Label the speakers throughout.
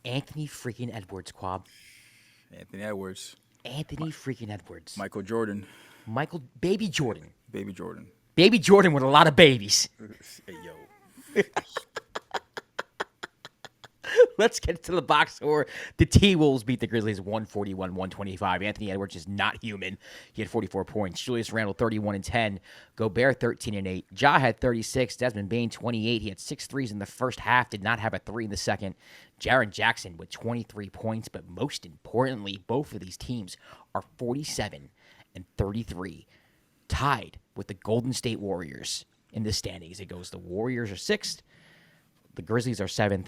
Speaker 1: Anthony freaking Edwards, Kwab.
Speaker 2: Anthony Edwards.
Speaker 1: Anthony freaking Edwards.
Speaker 2: Michael Jordan.
Speaker 1: Michael, baby Jordan.
Speaker 2: Baby Jordan.
Speaker 1: Baby Jordan with a lot of babies.
Speaker 2: Hey, yo.
Speaker 1: Let's get to the box score. The T-Wolves beat the Grizzlies 141-125. Anthony Edwards is not human. He had 44 points. Julius Randle 31-10. Gobert 13-8. Ja had 36. Desmond Bane 28. He had 6 threes in the first half. Did not have a 3 in the second. Jaren Jackson with 23 points. But most importantly, both of these teams are 47 and 33, tied with the Golden State Warriors in the standings. It goes the Warriors are 6th. The Grizzlies are 7th.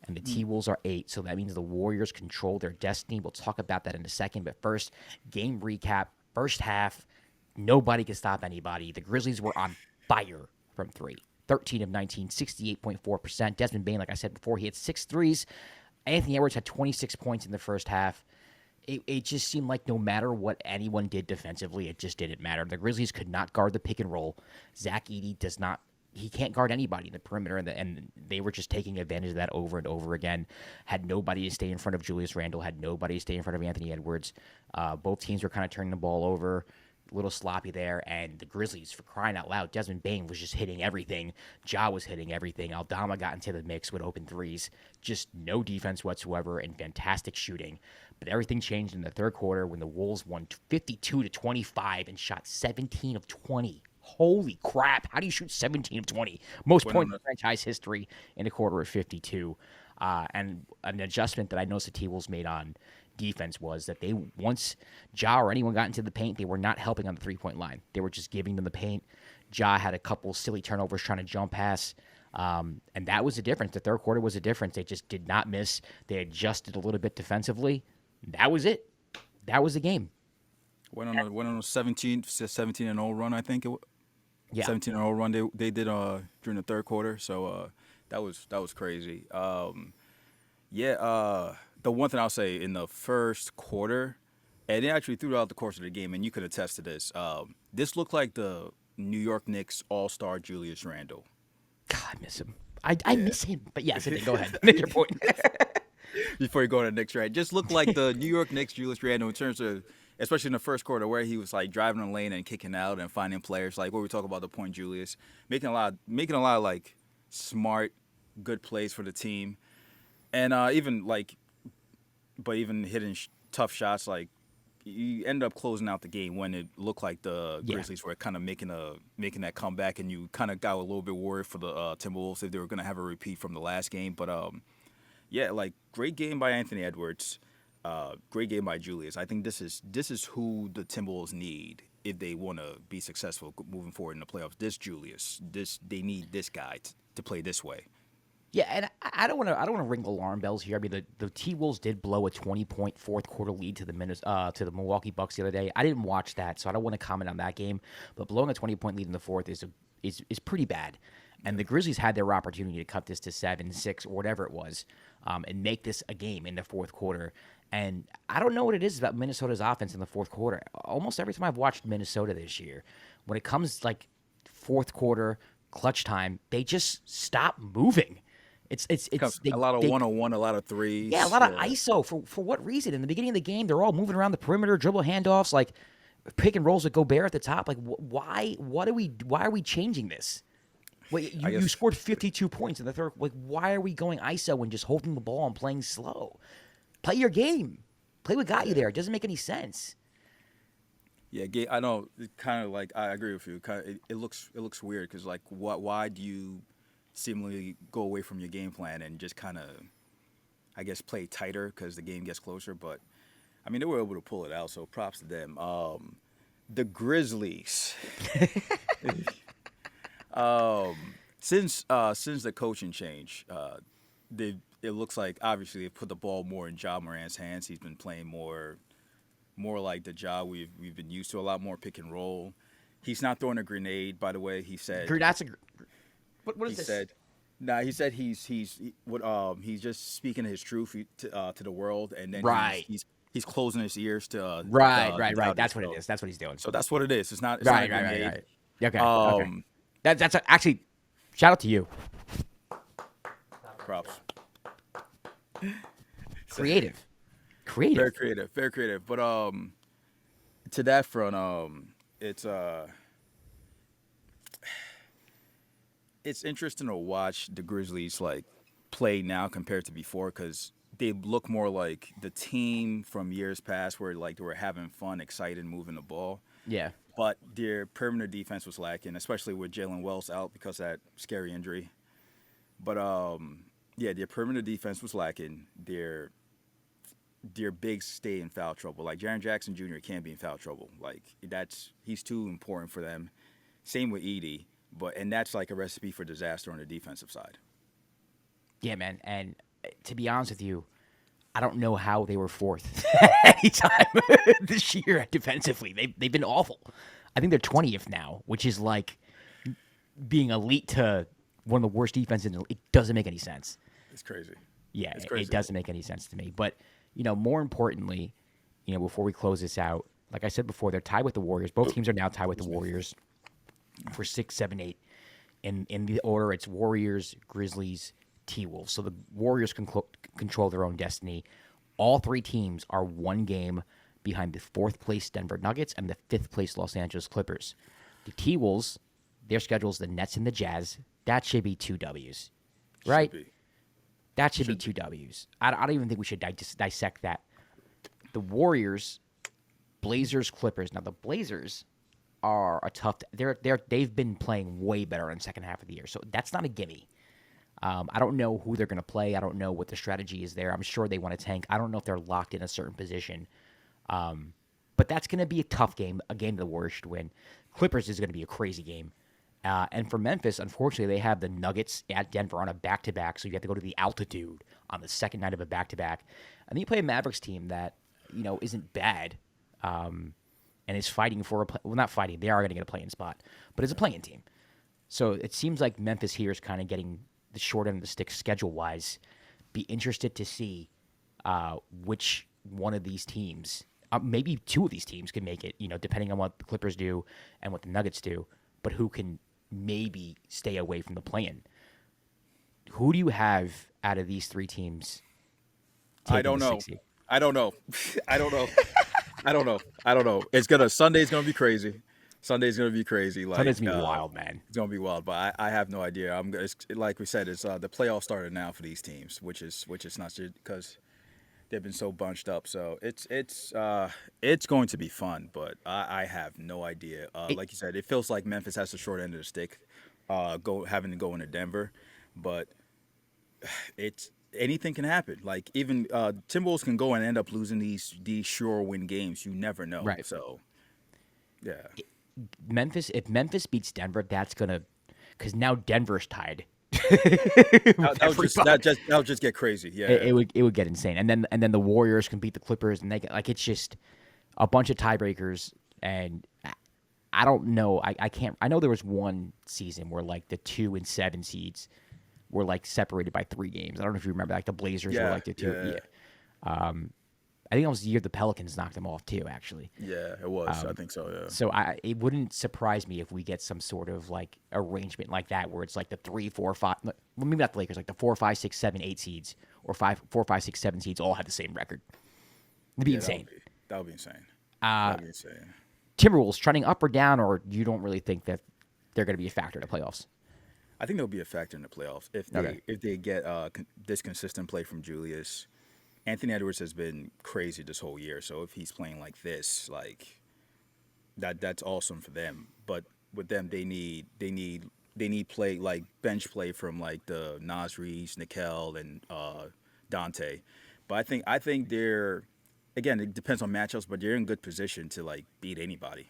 Speaker 1: And the T-Wolves are 8, so that means the Warriors control their destiny. We'll talk about that in a second. But first, game recap. First half, nobody could stop anybody. The Grizzlies were on fire from 3. 13 of 19, 68.4%. Desmond Bane, like I said before, he had 6 threes. Anthony Edwards had 26 points in the first half. It just seemed like no matter what anyone did defensively, it just didn't matter. The Grizzlies could not guard the pick and roll. Zach Edey does not. He can't guard anybody in the perimeter, and they were just taking advantage of that over and over again. Had nobody to stay in front of Julius Randle, had nobody to stay in front of Anthony Edwards. Both teams were kind of turning the ball over, a little sloppy there, and the Grizzlies, for crying out loud, Desmond Bane was just hitting everything. Ja was hitting everything. Aldama got into the mix with open threes. Just no defense whatsoever and fantastic shooting. But everything changed in the third quarter when the Wolves won 52-25 and shot 17 of 20. Holy crap. How do you shoot 17 of 20? Most points in franchise history in a quarter of 52. And an adjustment that I noticed the T-Wolves made on defense was that they, once Ja or anyone got into the paint, they were not helping on the three-point line. They were just giving them the paint. Ja had a couple silly turnovers trying to jump pass. And that was the difference. The third quarter was a difference. They just did not miss. They adjusted a little bit defensively. That was it. That was the game.
Speaker 2: Went on a 17 and 0 run, I think.
Speaker 1: Yeah.
Speaker 2: 17 and 0 run they did during the third quarter. So that was crazy. The one thing I'll say in the first quarter, and actually throughout the course of the game, and you could attest to this, this looked like the New York Knicks All-Star Julius Randle.
Speaker 1: God, I miss him. I miss him. But yes, I think go ahead. Make your point.
Speaker 2: Before you go to the Knicks, right? Just looked like the New York Knicks Julius Randle in terms of, especially in the first quarter, where he was like driving the lane and kicking out and finding players. Like what we talk about the point Julius, making a lot of like smart, good plays for the team, and even hitting tough shots. Like you end up closing out the game when it looked like the Grizzlies were kind of making that comeback, and you kind of got a little bit worried for the Timberwolves if they were going to have a repeat from the last game. But like great game by Anthony Edwards. Great game by Julius. I think this is who the Timberwolves need if they want to be successful moving forward in the playoffs. This Julius, they need this guy to play this way.
Speaker 1: Yeah, and I don't want to ring alarm bells here. I mean, the T-Wolves did blow a 20-point fourth quarter lead to the Milwaukee Bucks the other day. I didn't watch that, so I don't want to comment on that game. But blowing a 20-point lead in the fourth is pretty bad. And the Grizzlies had their opportunity to cut this to 7, 6, or whatever it was, and make this a game in the fourth quarter. And I don't know what it is about Minnesota's offense in the fourth quarter. Almost every time I've watched Minnesota this year, when it comes like fourth quarter, clutch time, they just stop moving. It's
Speaker 2: a lot of one-on-one, a lot of threes.
Speaker 1: Yeah, a lot of ISO. For what reason? In the beginning of the game, they're all moving around the perimeter, dribble handoffs, like pick and rolls with Gobert at the top. Like why are we changing this? Wait, you scored 52 points in the third. Like, why are we going ISO and just holding the ball and playing slow? Play your game. Play what got you there. It doesn't make any sense.
Speaker 2: Yeah, I know. Kind of like I agree with you. It looks weird because like why do you seemingly go away from your game plan and just kind of, I guess, play tighter because the game gets closer? But I mean, they were able to pull it out, so props to them. The Grizzlies. Since the coaching change, it looks like obviously they put the ball more in Ja Morant's hands. He's been playing more like the Ja we've been used to, a lot more pick and roll. He's not throwing a grenade, by the way. He said.
Speaker 1: What is this?
Speaker 2: He said he's just speaking his truth to the world, and then he's closing his ears to
Speaker 1: right. That's what it is. That's what he's doing.
Speaker 2: So that's what it is. It's not
Speaker 1: right. Okay. Okay. That's actually shout out to you.
Speaker 2: Props.
Speaker 1: Creative.
Speaker 2: Very
Speaker 1: Creative.
Speaker 2: creative, very creative. But to that front, it's it's interesting to watch the Grizzlies like play now compared to before because they look more like the team from years past where like they were having fun, excited, moving the ball.
Speaker 1: Yeah.
Speaker 2: But their perimeter defense was lacking, especially with Jalen Wells out because of that scary injury. But yeah, their perimeter defense was lacking. Their bigs stay in foul trouble. Like Jaren Jackson Jr. can't be in foul trouble. Like he's too important for them. Same with Edie, and that's like a recipe for disaster on the defensive side.
Speaker 1: Yeah, man. And to be honest with you, I don't know how they were fourth anytime this year defensively. They've been awful. I think they're 20th now, which is like being elite to one of the worst defenses. It doesn't make any sense.
Speaker 2: It's crazy.
Speaker 1: Yeah,
Speaker 2: It's crazy.
Speaker 1: it doesn't make any sense to me. But, more importantly, before we close this out, like I said before, they're tied with the Warriors. Both teams are now tied with the Warriors for 6, 7, 8. In the order, it's Warriors, Grizzlies, T-Wolves. So the Warriors control their own destiny. All three teams are one game behind the 4th place Denver Nuggets and the 5th place Los Angeles Clippers. The T-Wolves, their schedule is the Nets and the Jazz. That should be 2 Ws, right?
Speaker 2: Should be.
Speaker 1: That should be 2 Ws. I don't even think we should dissect that. The Warriors, Blazers, Clippers. Now the Blazers are a tough. They've been playing way better in the second half of the year, so that's not a gimme. I don't know who they're going to play. I don't know what the strategy is there. I'm sure they want to tank. I don't know if they're locked in a certain position. But that's going to be a tough game, a game the Warriors should win. Clippers is going to be a crazy game. And for Memphis, unfortunately, they have the Nuggets at Denver on a back-to-back, so you have to go to the altitude on the second night of a back-to-back. And then you play a Mavericks team that, isn't bad and is fighting for not fighting. They are going to get a play-in spot, but it's a play-in team. So it seems like Memphis here is kind of getting the short end of the stick schedule-wise. Be interested to see which one of these teams, maybe 2 of these teams can make it, depending on what the Clippers do and what the Nuggets do, but who can maybe stay away from the play-in. Who do you have out of these 3 teams?
Speaker 2: I don't know. I don't know. I don't know. I don't know. Sunday's gonna be crazy. Sunday's gonna be crazy. Like
Speaker 1: Sunday's gonna be wild, man.
Speaker 2: It's gonna be wild, but I have no idea. Like we said, it's the playoffs started now for these teams, which is not because they've been so bunched up. So it's going to be fun, but I have no idea. Like you said, it feels like Memphis has the short end of the stick, having to go into Denver, but anything can happen. Like even Timberwolves can go and end up losing these sure win games. You never know.
Speaker 1: Right.
Speaker 2: So yeah.
Speaker 1: If Memphis beats Denver, that's gonna, because now Denver's tied.
Speaker 2: That'll just get crazy. Yeah,
Speaker 1: it would get insane. And then the Warriors can beat the Clippers, and it's just a bunch of tiebreakers. And I don't know. I can't. I know there was one season where like the 2 and 7 seeds were like separated by 3 games. I don't know if you remember. Like the Blazers were like the 2. Yeah. I think that was the year the Pelicans knocked them off too, actually.
Speaker 2: Yeah, it was. I think so, yeah.
Speaker 1: So it wouldn't surprise me if we get some sort of like arrangement like that where it's like the 3, 4, 5, well, maybe not the Lakers, like the 4, 5, 6, 7, 8 seeds or 4, 5, 6, 7 seeds all have the same record. It'd be insane.
Speaker 2: That would be insane. That would be insane.
Speaker 1: Timberwolves trending up or down, or you don't really think that they're going to be a factor in the playoffs?
Speaker 2: I think they'll be a factor in the playoffs if they get this consistent play from Julius. Anthony Edwards has been crazy this whole year, so if he's playing like this, like that's awesome for them. But with them, they need play like bench play from like the Nasri's, Nickel, and Dante. But I think they're, again, it depends on matchups, but they're in good position to like beat anybody.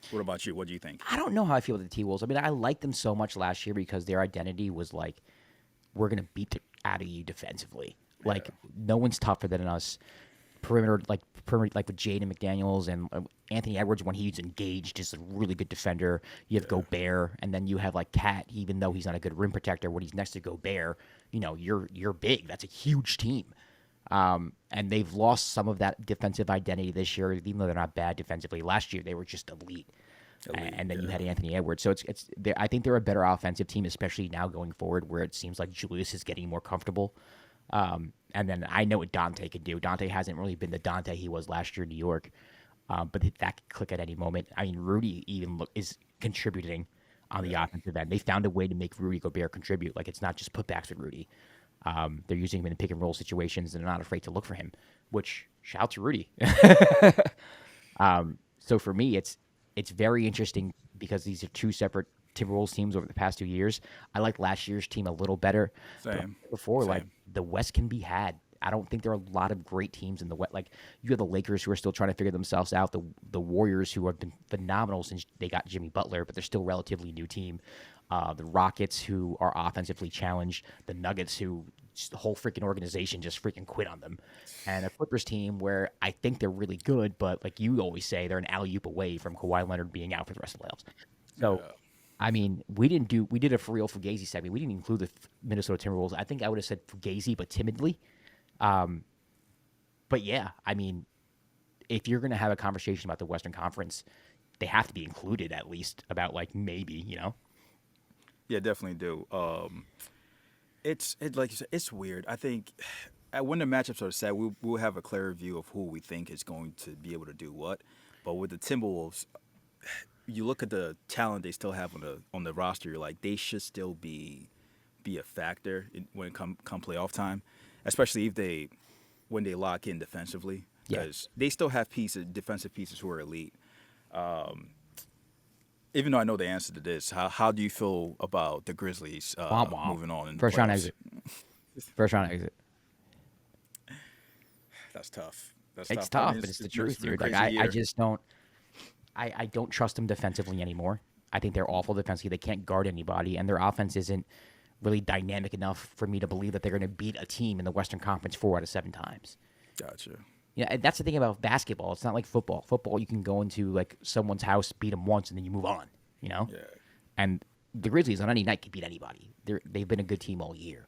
Speaker 2: What about you? What do you think?
Speaker 1: I don't know how I feel with the T-Wolves. I mean, I liked them so much last year because their identity was like, we're going to beat the out of you defensively. Like, no one's tougher than us. Perimeter like with Jaden McDaniels and Anthony Edwards when he's engaged is a really good defender. You have Gobert, and then you have like Cat, even though he's not a good rim protector. When he's next to Gobert, you're big. That's a huge team. And they've lost some of that defensive identity this year, even though they're not bad defensively. Last year they were just elite. And then you had Anthony Edwards. So I think they're a better offensive team, especially now going forward, where it seems like Julius is getting more comfortable. And then I know what Dante can do. Dante hasn't really been the Dante he was last year in New York, but that could click at any moment. I mean, Rudy even is contributing on the offensive end. They found a way to make Rudy Gobert contribute. Like, it's not just putbacks with Rudy. They're using him in pick and roll situations, and they're not afraid to look for him. Which, shout out to Rudy. So for me, it's very interesting because these are two separate Timberwolves teams over the past 2 years. I like last year's team a little better.
Speaker 2: Same.
Speaker 1: Before,
Speaker 2: Same.
Speaker 1: like, the West can be had. I don't think there are a lot of great teams in the West. Like, you have the Lakers who are still trying to figure themselves out. The Warriors who have been phenomenal since they got Jimmy Butler, but they're still a relatively new team. The Rockets who are offensively challenged. The Nuggets who the whole freaking organization just freaking quit on them. And a Clippers team where I think they're really good, but like you always say, they're an alley-oop away from Kawhi Leonard being out for the rest of the playoffs. So, I mean, we did a for real Fugazi segment. We didn't include the Minnesota Timberwolves. I think I would have said Fugazi, but timidly. But yeah, I mean, if you're going to have a conversation about the Western Conference, they have to be included at least about like maybe, you know?
Speaker 2: Yeah, definitely do. It's like you said, it's weird. I think when the matchups are set, we'll have a clearer view of who we think is going to be able to do what. But with the Timberwolves, you look at the talent they still have on the roster. You're like, they should still be a factor when it come playoff time, especially when they lock in defensively, because they still have defensive pieces who are elite. Even though I know the answer to this, how do you feel about the Grizzlies moving on in the
Speaker 1: First round
Speaker 2: playoffs?
Speaker 1: exit. First round exit.
Speaker 2: That's tough.
Speaker 1: It's tough, but it's the truth, dude. Like I just don't. I don't trust them defensively anymore. I think they're awful defensively. They can't guard anybody, and their offense isn't really dynamic enough for me to believe that they're going to beat a team in the Western Conference 4 out of 7 times.
Speaker 2: Gotcha.
Speaker 1: Yeah, and that's the thing about basketball. It's not like football. Football, you can go into like someone's house, beat them once, and then you move on. You know.
Speaker 2: Yeah.
Speaker 1: And the Grizzlies on any night can beat anybody. They've been a good team all year.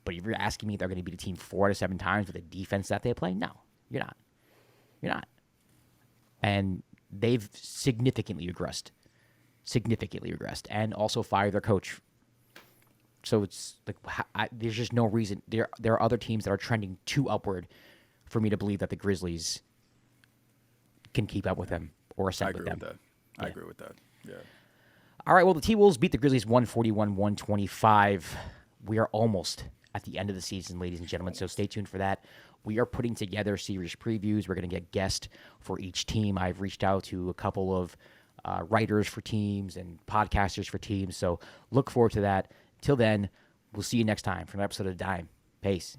Speaker 1: But if you're asking me if they're going to beat a team 4 out of 7 times with the defense that they play, no, you're not. You're not. And they've significantly regressed, and also fired their coach. So it's like there's just no reason. There are other teams that are trending too upward for me to believe that the Grizzlies can keep up with them or ascend with them.
Speaker 2: I agree with that. Yeah.
Speaker 1: All right, well, the T-Wolves beat the Grizzlies 141-125. We are almost at the end of the season, ladies and gentlemen, so stay tuned for that. We are putting together series previews. We're going to get guests for each team. I've reached out to a couple of writers for teams and podcasters for teams, so look forward to that. Till then, we'll see you next time for an episode of Dime. Peace.